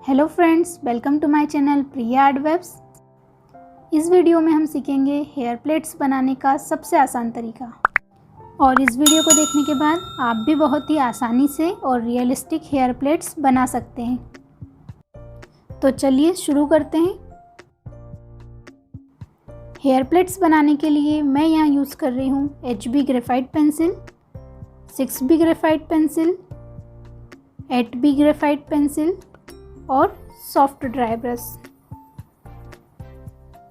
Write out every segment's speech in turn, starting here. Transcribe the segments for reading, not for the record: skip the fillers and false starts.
Hello friends, welcome to my channel Priya art webs. इस video में हम सीखेंगे हेयर प्लेट्स बनाने का सबसे आसान तरीका। और इस वीडियो को देखने के बाद आप भी बहुत ही आसानी से और रियलिस्टिक हेयर प्लेट्स बना सकते हैं। तो चलिए शुरू करते हैं। हेयर प्लेट्स बनाने के लिए मैं यहाँ यूज़ कर रही हूँ HB graphite pencil, 6B graphite pencil, 8B graphite pencil और soft dry brush.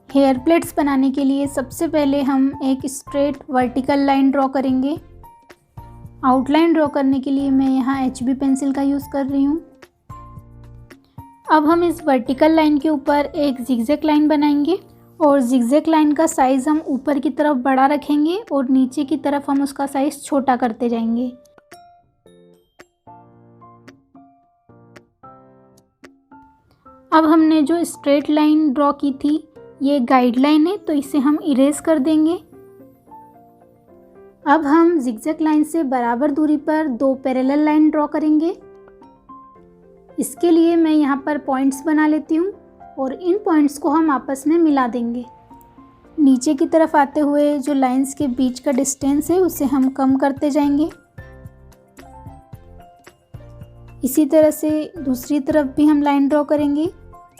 Hair plates बनाने के लिए सबसे पहले हम एक स्ट्रेट वर्टिकल लाइन ड्रॉ करेंगे। आउटलाइन ड्रॉ करने के लिए मैं यहाँ HB पेंसिल का यूज़ कर रही हूँ। अब हम इस वर्टिकल लाइन के ऊपर एक जिगजैग लाइन बनाएंगे और जिगजैग लाइन का साइज़ हम ऊपर की तरफ बड़ा रखेंगे और नीचे की तरफ हम उसका साइज़ छोटा करते जाएंगे। अब हमने जो स्ट्रेट लाइन ड्रॉ की थी ये गाइडलाइन है, तो इसे हम इरेज कर देंगे। अब हम जिगजैग लाइन से बराबर दूरी पर दो पैरेलल लाइन ड्रॉ करेंगे। इसके लिए मैं यहाँ पर पॉइंट्स बना लेती हूँ और इन पॉइंट्स को हम आपस में मिला देंगे। नीचे की तरफ आते हुए जो लाइंस के बीच का डिस्टेंस है उसे हम कम करते जाएंगे। इसी तरह से दूसरी तरफ भी हम लाइन ड्रॉ करेंगे।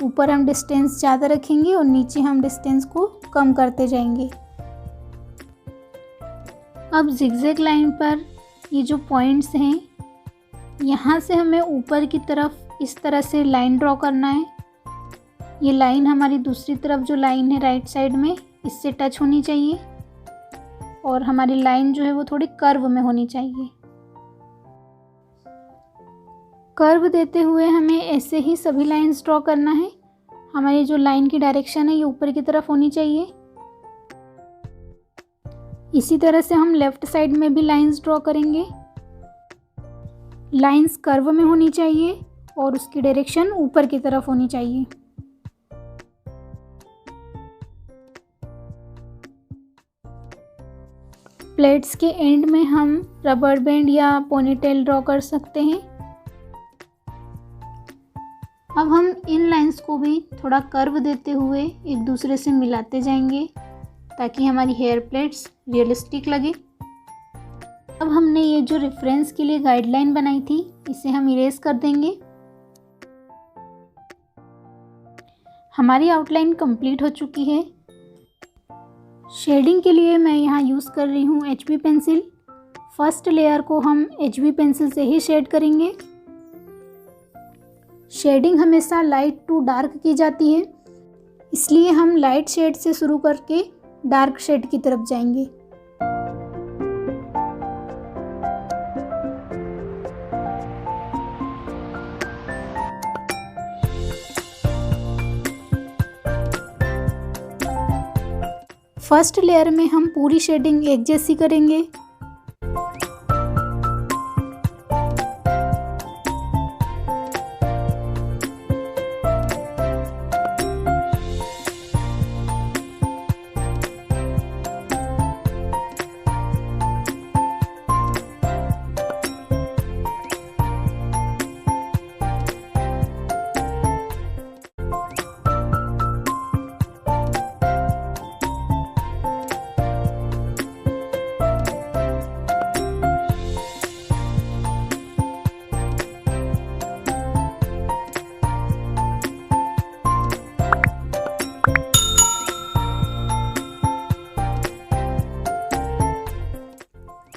ऊपर हम डिस्टेंस ज़्यादा रखेंगे और नीचे हम डिस्टेंस को कम करते जाएंगे। अब जिगजैग लाइन पर ये जो पॉइंट्स हैं यहाँ से हमें ऊपर की तरफ इस तरह से लाइन ड्रॉ करना है। ये लाइन हमारी दूसरी तरफ जो लाइन है राइट साइड में इससे टच होनी चाहिए और हमारी लाइन जो है वो थोड़ी कर्व में होनी चाहिए। कर्व देते हुए हमें ऐसे ही सभी लाइंस ड्रॉ करना है। हमारी जो लाइन की डायरेक्शन है ये ऊपर की तरफ होनी चाहिए। इसी तरह से हम लेफ़्ट साइड में भी लाइंस ड्रॉ करेंगे। लाइंस कर्व में होनी चाहिए और उसकी डायरेक्शन ऊपर की तरफ होनी चाहिए। प्लेट्स के एंड में हम रबर बैंड या पोनीटेल ड्रॉ कर सकते हैं। अब हम इन लाइंस को भी थोड़ा कर्व देते हुए एक दूसरे से मिलाते जाएंगे ताकि हमारी हेयर प्लेट्स रियलिस्टिक लगे। अब हमने ये जो रेफरेंस के लिए गाइडलाइन बनाई थी इसे हम इरेज कर देंगे। हमारी आउटलाइन कंप्लीट हो चुकी है। शेडिंग के लिए मैं यहाँ यूज़ कर रही हूँ HB पेंसिल। फर्स्ट लेयर को हम HB पेंसिल से ही शेड करेंगे। शेडिंग हमेशा लाइट टू डार्क की जाती है, इसलिए हम लाइट शेड से शुरू करके डार्क शेड की तरफ जाएंगे। फर्स्ट लेयर में हम पूरी शेडिंग एक जैसी करेंगे।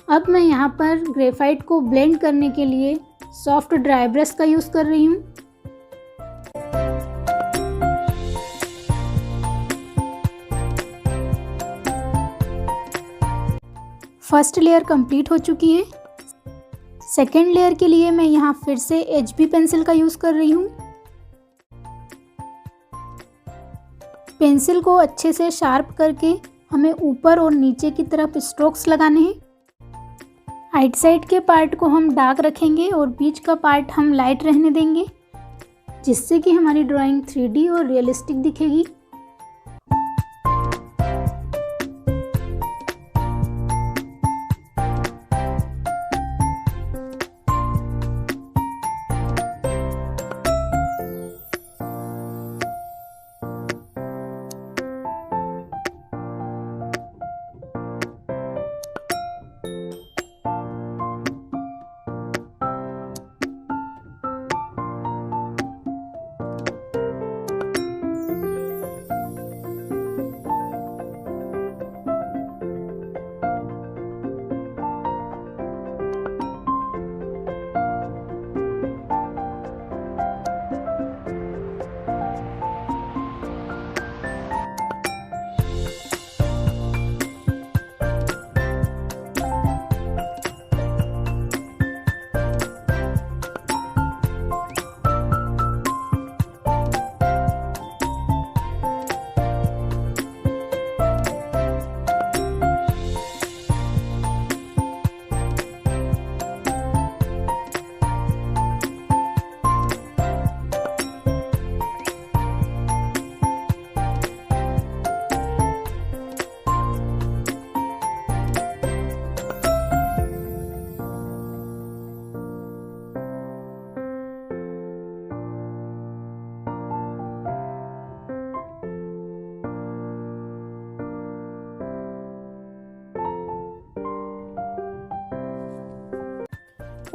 अब मैं यहाँ पर ग्रेफाइट को ब्लेंड करने के लिए सॉफ्ट ड्राई ब्रश का यूज़ कर रही हूँ। फर्स्ट लेयर कंप्लीट हो चुकी है। सेकेंड लेयर के लिए मैं यहाँ फिर से HB पेंसिल का यूज़ कर रही हूँ। पेंसिल को अच्छे से शार्प करके हमें ऊपर और नीचे की तरफ स्ट्रोक्स लगाने हैं। राइट साइड के पार्ट को हम डार्क रखेंगे और बीच का पार्ट हम लाइट रहने देंगे, जिससे कि हमारी ड्राइंग 3D और रियलिस्टिक दिखेगी।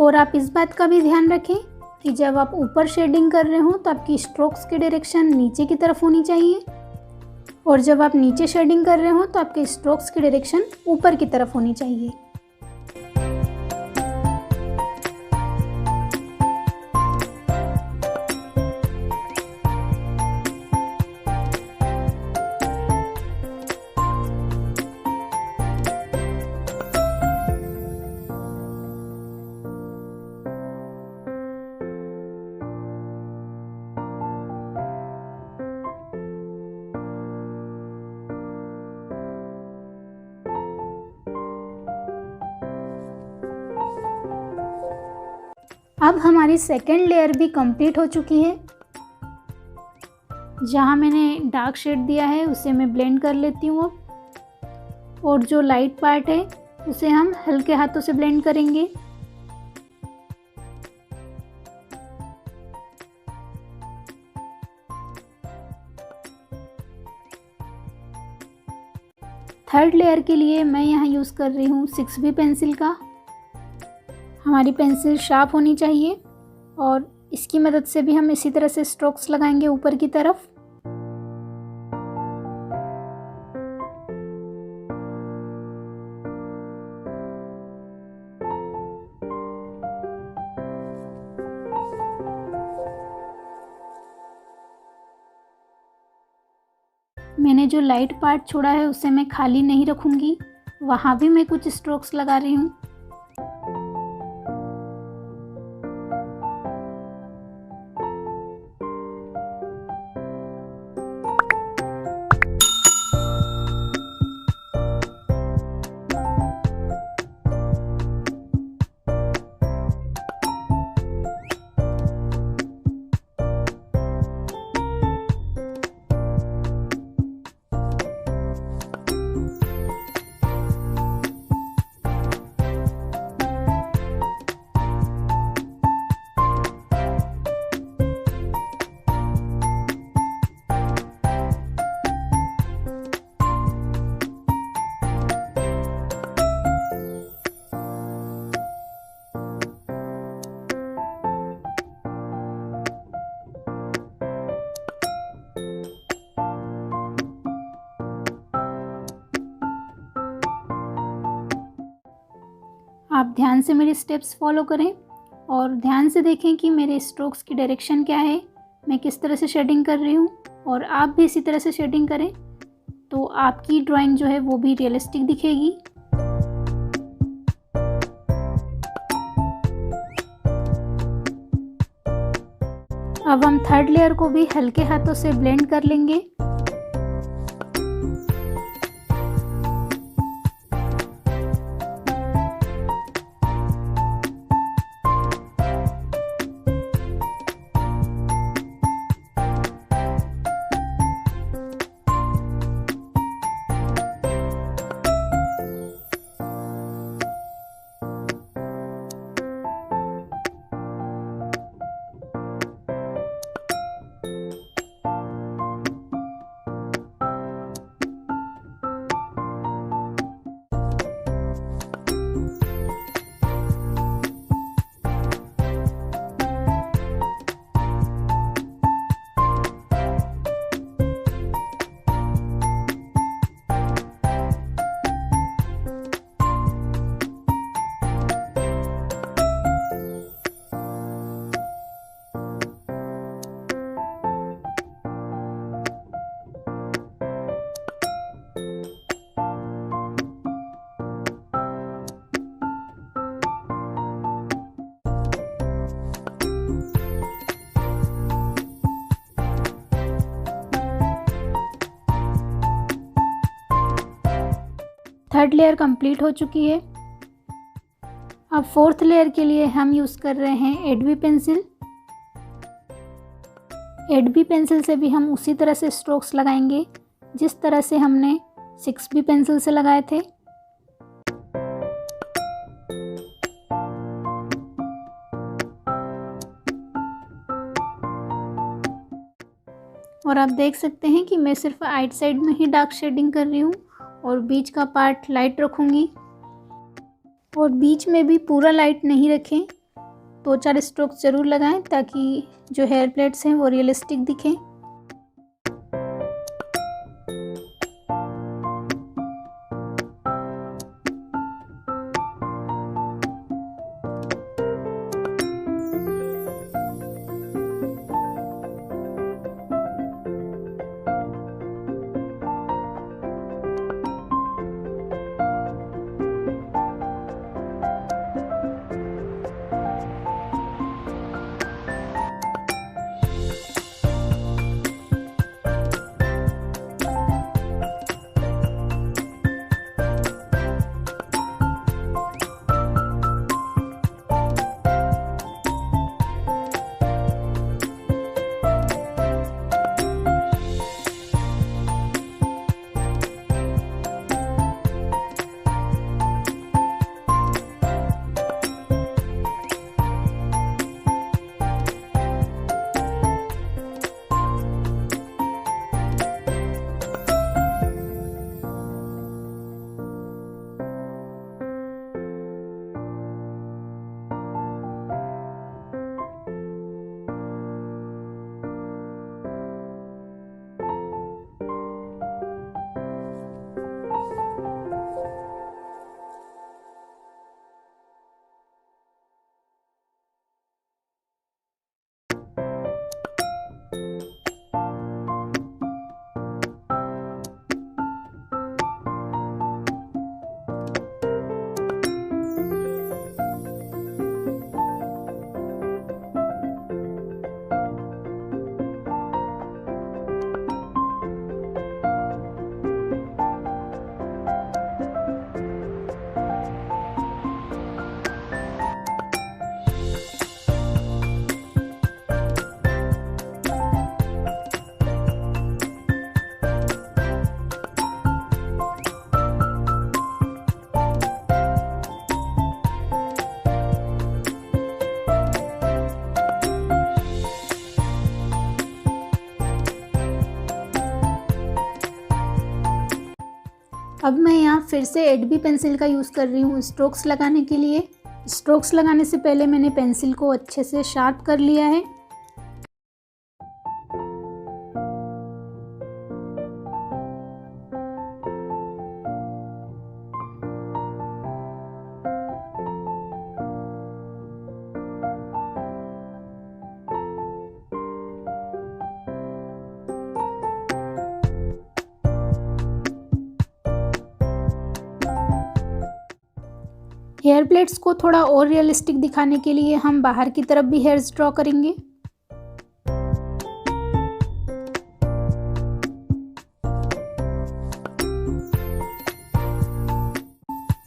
और आप इस बात का भी ध्यान रखें कि जब आप ऊपर शेडिंग कर रहे हो तो आपकी स्ट्रोक्स की डायरेक्शन नीचे की तरफ होनी चाहिए, और जब आप नीचे शेडिंग कर रहे हो तो आपके स्ट्रोक्स की डायरेक्शन ऊपर की तरफ होनी चाहिए। अब हमारी सेकेंड लेयर भी कंप्लीट हो चुकी है। जहाँ मैंने डार्क शेड दिया है उसे मैं ब्लेंड कर लेती हूँ अब, और जो लाइट पार्ट है उसे हम हल्के हाथों से ब्लेंड करेंगे। थर्ड लेयर के लिए मैं यहाँ यूज़ कर रही हूँ 6B पेंसिल का। हमारी पेंसिल शार्प होनी चाहिए और इसकी मदद से भी हम इसी तरह से स्ट्रोक्स लगाएंगे ऊपर की तरफ। मैंने जो लाइट पार्ट छोड़ा है उसे मैं खाली नहीं रखूँगी, वहाँ भी मैं कुछ स्ट्रोक्स लगा रही हूँ। आप ध्यान से मेरे स्टेप्स फॉलो करें और ध्यान से देखें कि मेरे स्ट्रोक्स की डायरेक्शन क्या है, मैं किस तरह से शेडिंग कर रही हूँ, और आप भी इसी तरह से शेडिंग करें तो आपकी ड्राइंग जो है वो भी रियलिस्टिक दिखेगी। अब हम थर्ड लेयर को भी हल्के हाथों से ब्लेंड कर लेंगे। थर्ड लेयर कंप्लीट हो चुकी है। अब फोर्थ लेयर के लिए हम यूज़ कर रहे हैं 8B पेंसिल। 8B पेंसिल से भी हम उसी तरह से स्ट्रोक्स लगाएंगे जिस तरह से हमने 6B पेंसिल से लगाए थे। और आप देख सकते हैं कि मैं सिर्फ आइट साइड में ही डार्क शेडिंग कर रही हूँ और बीच का पार्ट लाइट रखूँगी, और बीच में भी पूरा लाइट नहीं रखें 2-4 स्ट्रोक्स ज़रूर लगाएं ताकि जो हेयर प्लेट्स हैं वो रियलिस्टिक दिखें। अब मैं यहाँ फिर से HB पेंसिल का यूज़ कर रही हूँ स्ट्रोक्स लगाने के लिए। स्ट्रोक्स लगाने से पहले मैंने पेंसिल को अच्छे से शार्प कर लिया है। हेयर प्लेट्स को थोड़ा और रियलिस्टिक दिखाने के लिए हम बाहर की तरफ भी हेयर्स ड्रॉ करेंगे।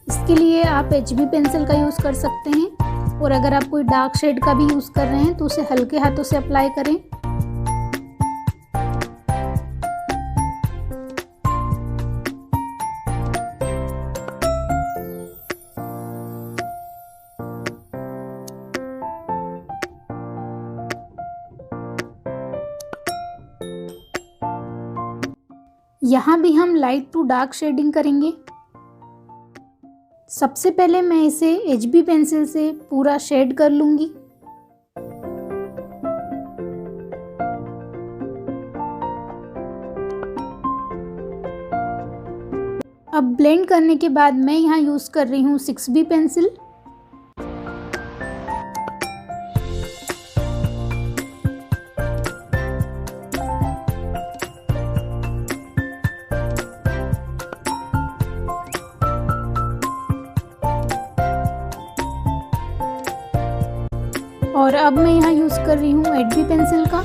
इसके लिए आप HB पेंसिल का यूज़ कर सकते हैं और अगर आप कोई डार्क शेड का भी यूज़ कर रहे हैं तो उसे हल्के हाथों से अप्लाई करें। यहाँ भी हम लाइट टू डार्क शेडिंग करेंगे। सबसे पहले मैं इसे HB पेंसिल से पूरा शेड कर लूँगी। अब ब्लेंड करने के बाद मैं यहाँ यूज़ कर रही हूँ 6B पेंसिल। और अब मैं यहाँ यूज़ कर रही हूँ HB पेंसिल का।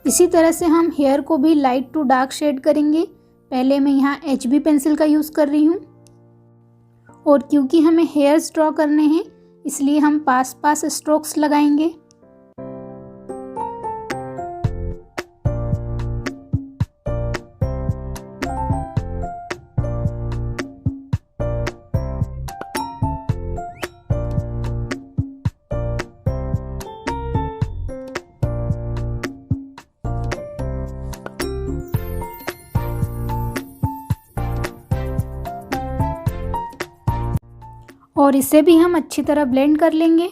इसी तरह से हम हेयर को भी लाइट टू डार्क शेड करेंगे। पहले मैं यहाँ HB पेंसिल का यूज़ कर रही हूँ और क्योंकि हमें हेयर्स ड्रॉ करने हैं इसलिए हम पास पास स्ट्रोक्स लगाएंगे। और इसे भी हम अच्छी तरह ब्लेंड कर लेंगे।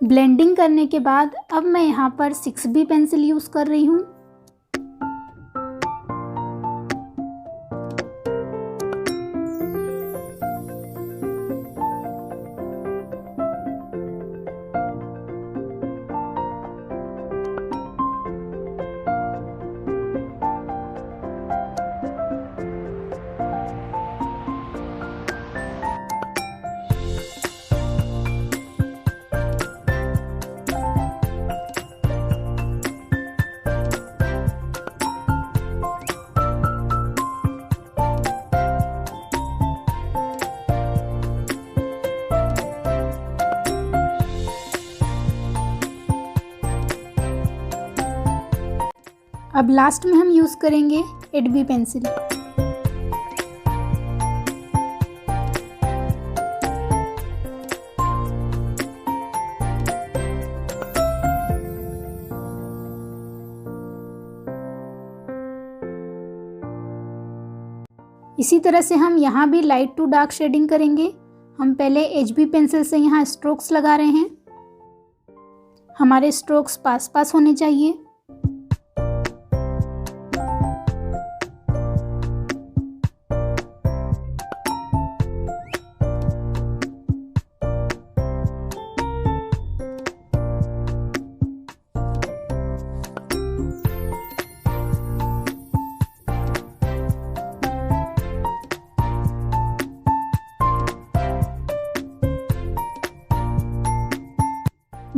ब्लेंडिंग करने के बाद अब मैं यहाँ पर 6B पेंसिल यूज़ कर रही हूँ। अब लास्ट में हम यूज़ करेंगे 8B पेंसिल। इसी तरह से हम यहाँ भी लाइट टू डार्क शेडिंग करेंगे। हम पहले HB पेंसिल से यहाँ स्ट्रोक्स लगा रहे हैं। हमारे स्ट्रोक्स पास पास होने चाहिए।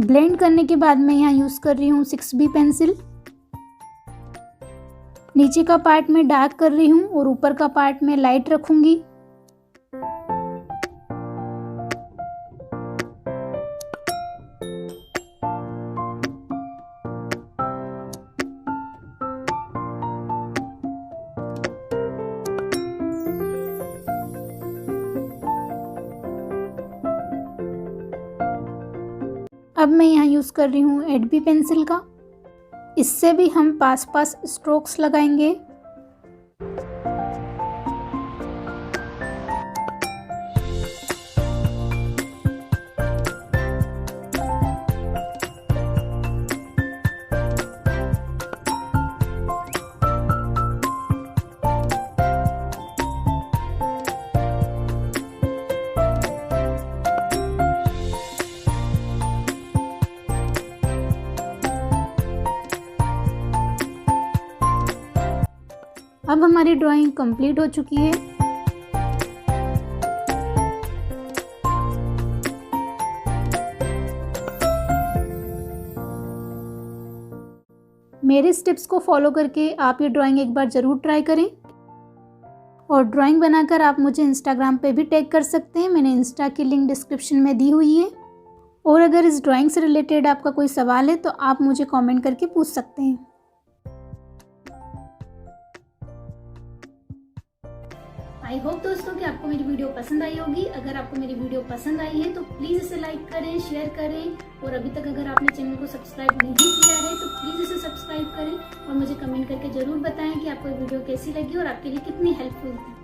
ब्लेंड करने के बाद मैं यहाँ यूज़ कर रही हूँ 6B पेंसिल। नीचे का पार्ट में डार्क कर रही हूँ और ऊपर का पार्ट में लाइट रखूँगी। अब मैं यहाँ यूज़ कर रही हूँ 8B पेंसिल का। इससे भी हम पास पास स्ट्रोक्स लगाएंगे। अब हमारी ड्राइंग कंप्लीट हो चुकी है। मेरे स्टेप्स को फॉलो करके आप ये ड्राइंग एक बार ज़रूर ट्राई करें और ड्राइंग बनाकर आप मुझे इंस्टाग्राम पे भी टैग कर सकते हैं। मैंने इंस्टा की लिंक डिस्क्रिप्शन में दी हुई है। और अगर इस ड्राइंग से रिलेटेड आपका कोई सवाल है तो आप मुझे कमेंट करके पूछ सकते हैं। आई होप दोस्तों कि आपको मेरी वीडियो पसंद आई होगी। अगर आपको मेरी वीडियो पसंद आई है तो प्लीज़ इसे लाइक करें, शेयर करें और अभी तक अगर आपने चैनल को सब्सक्राइब नहीं किया है तो प्लीज़ इसे सब्सक्राइब करें और मुझे कमेंट करके ज़रूर बताएं कि आपको वीडियो कैसी लगी और आपके लिए कितनी हेल्पफुल थी।